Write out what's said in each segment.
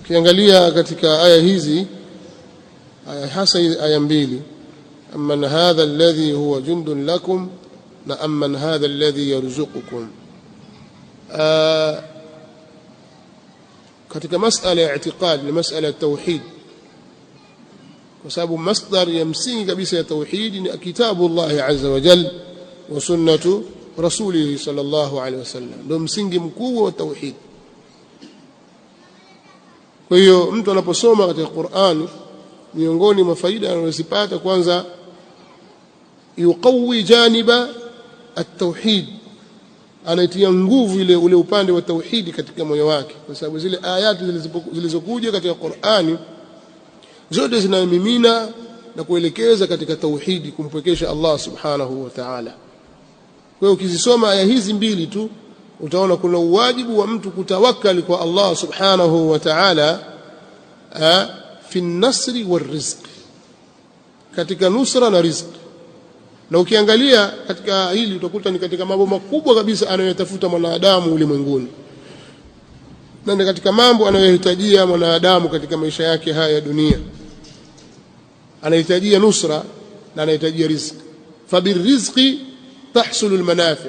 Kiangalia katika aya hizi, aya hasa aya mbili, amman hadha alladhi huwa jundun lakum na amman hadha alladhi yarzuqukum. Katika masala ya i'tiqad ni masala ya tauhid, kwa sababu masdar ya msingi kabisa ya tauhid ni kitabu Allah azza wa jalla wa sunnatu rasulih sallallahu alaihi wasallam, ndio msingi mkubwa wa tauhid. Kwa hiyo mtu anaposoma katika Qur'an, miongoni mwa faida anazozipata, kwanza yuqawi janiba at-tauhid, anaitia nguvu ule upande wa tauhidi katika moyo wake, kwa sababu zile ayati zilizokuja katika Qur'ani zote zinamimina na kuelekeza katika tauhidi, kumpwekesha Allah subhanahu wa ta'ala. Kwa hiyo ukizisoma aya hizi mbili tu utaona kuna uwajibu wa mtu kutawakkali kwa Allah subhanahu wa ta'ala fi an-nasri war-rizq, katika nusra na rizq. Na ukiangalia katika hili utakuta ni katika mambo makubwa kabisa anayotafuta mwanadamu ulimwenguni, na ni katika mambo anayohitajia mwanadamu katika maisha yake haya ya dunia. Anahitajia nusra na anahitajia riziki. Fabirizqi tahsulu almanafi',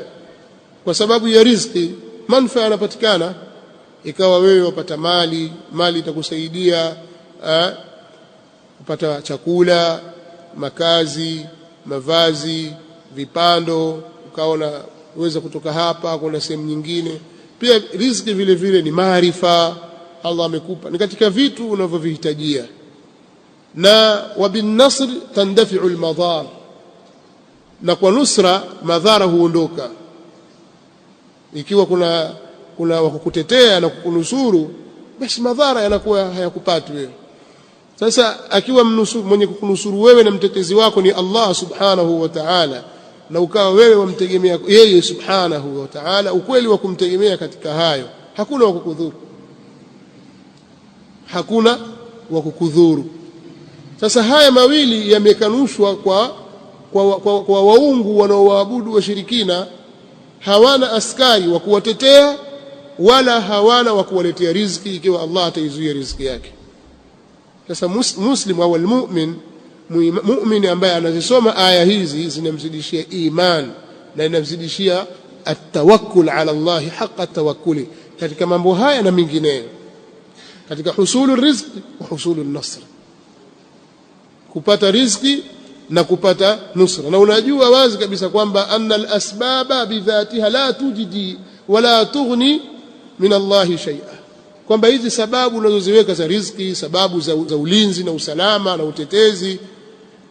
kwa sababu ya riziki manufaa yanapatikana. Ikawa wewe wapata mali itakusaidia kupata chakula, makazi, mavazi, vipando, ukaona uweza kutoka hapa kwenda sehemu nyingine. Pia riziki vile vile ni maarifa Allah amekupa, ni katika vitu unavyovihitajia. Na wabin nasr tandafi'u almadhar, na kwa nusra madhara huondoka. Ikiwa kuna wakukutetea na kukunusuru, basi madhara yanakuwa hayakupati wewe. Sasa akiwa mwenye kukunusuru wewe na mtetezi wako ni Allah subhanahu wa ta'ala, na ukawa wewe wamtegemea yeye subhanahu wa ta'ala, ukweli wa kumtegemea katika hayo, hakuna wa kukudhuru. Sasa haya mawili yamekanushwa kwa waungu wanaoabudu washirikina. Hawana askari wa kuwatetea wala hawana wa kuwaletea riziki ikiwa Allah ataizuia riziki yake. Sasa muslim au mu'min ambaye anazisoma aya hizi zinamzidishia iman na inamzidishia at-tawakkul ala Allah haqqa tawakkuli katika mambo haya na mengineyo, katika husulu rizqi wa husulu nasr, kupata riziki na kupata nusra. Na unajua wazi kabisa kwamba anna al-asbaba bidhatiha la tujdi wala tughni min Allah shay'a, kwamba hizi sababu unazoziweka za riziki, sababu za ulinzi na usalama na utetezi,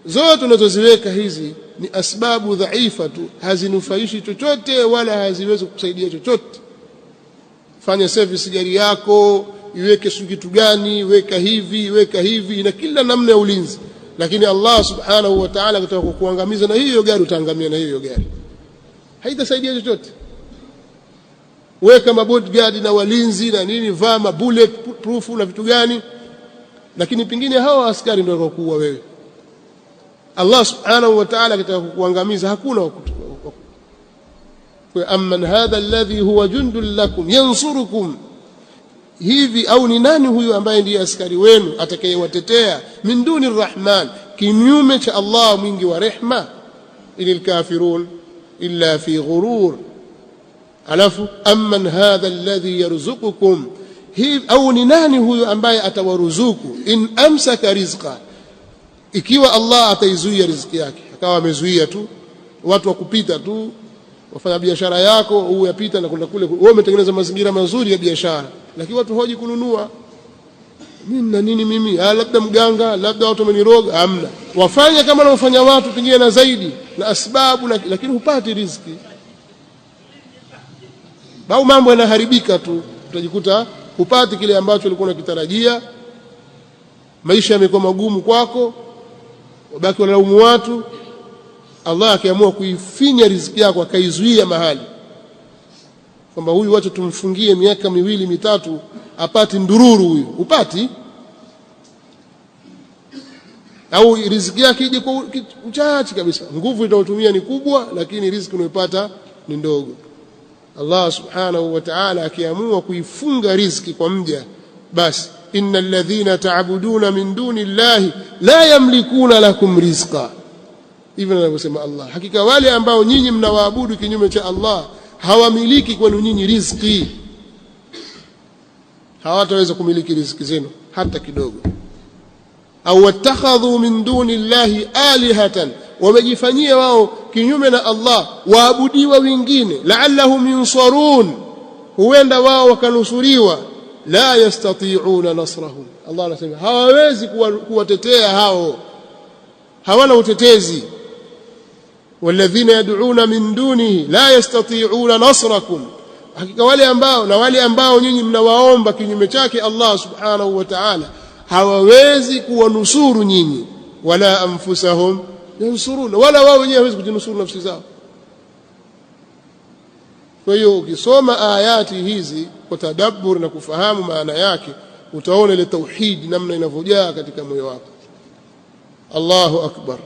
zote unazoziweka hizi ni asbabu dhaifa tu, hazinufaishi chochote wala haziwezi kukusaidia chochote. Fanya service gari yako, iweke kitu gani, weka hivi na kila namna ya ulinzi, lakini Allah subhanahu wa ta'ala akitaka kukuangamiza na hiyo gari utaangamia na hiyo gari, haitasaidia chochote. Weka mabodyguard na walinzi na nini, vaa bullet proof na vitu gani, lakini pingine hawa askari ndio watakuwa wewe. Allah subhanahu wa ta'ala akitaka kukuangamiza hakuna wakutoa. Kwa amman hadha alladhi huwa jundul lakum yansurukum, hivi au ni nani huyu ambaye ndiye askari wenu atakayewatetea min duni arrahman, kinyume cha Allah mwingi wa rehma. Ilil kafirun illa fi ghurur. Alafu amman hadha alladhi yarzuqukum, hivi au ni nani huyu ambaye atawaruzuku, in amsaka rizqa, ikiwa Allah ataizuia riziki yake, akawa amezuia tu watu wa kupita tu, wafanya biashara yako huu yapita na kwenda kule, wewe umetengeneza mazingira mazuri ya biashara, lakini watu hoji kununua mimi labda mganga, labda watu wameniroga. Amna, wafanya kama wanaofanya watu pengine na zaidi na asbabu, lakini hupati riziki, au mambo yanaharibika tu, utajikuta hupati kile ambacho ulikuwa unakitarajia. Maisha yamekuwa magumu kwako, wabaki wanalaumu watu. Allah akiamua kuifinya riziki yako, akaizuia mahali, kwamba huyu wacha tumfungie miaka 2 mitatu apati ndururu, huyu upati. Au riziki yake ije kwa uchache kabisa, nguvu itaotumia ni kubwa, lakini riziki unayopata ni ndogo. Allah subhanahu wa ta'ala akiamua kuifunga riziki kwa mja, basi innal ladhina ta'buduna min duni llahi la yamlikuna lakum rizqa. Hivyo anavyosema Allah, hakika wale ambao nyinyi mnawaabudu kinyume cha Allah hawamiliki kwenu nyinyi riziki, hawataweza kumiliki riziki zenu hata kidogo. Au wattakhadhu min duni llahi alihatan, wamejifanyia wao kinyume na Allah waabudiwa wengine, la'allahum yunsarun, huenda wao wakanusuriwa. La yastati'una nasrahum, Allah anasema hawawezi kuwatetea hao, hawana utetezi. Walladhina yad'una min dunihi la yastati'una nasrakum, hakika wale ambao nyinyi mnawaomba kinyume chake Allah subhanahu wa ta'ala hawawezi kuwanusuru nyinyi. Wala anfusahum yansuruna, wala wao wenyewe hawezi kujinusuru nafsi zao. Kwa hiyo ukisoma ayati hizi kwa tadabbur na kufahamu maana yake, utaona ile tauhid namna inavyojaa katika moyo wako. Allahu akbar.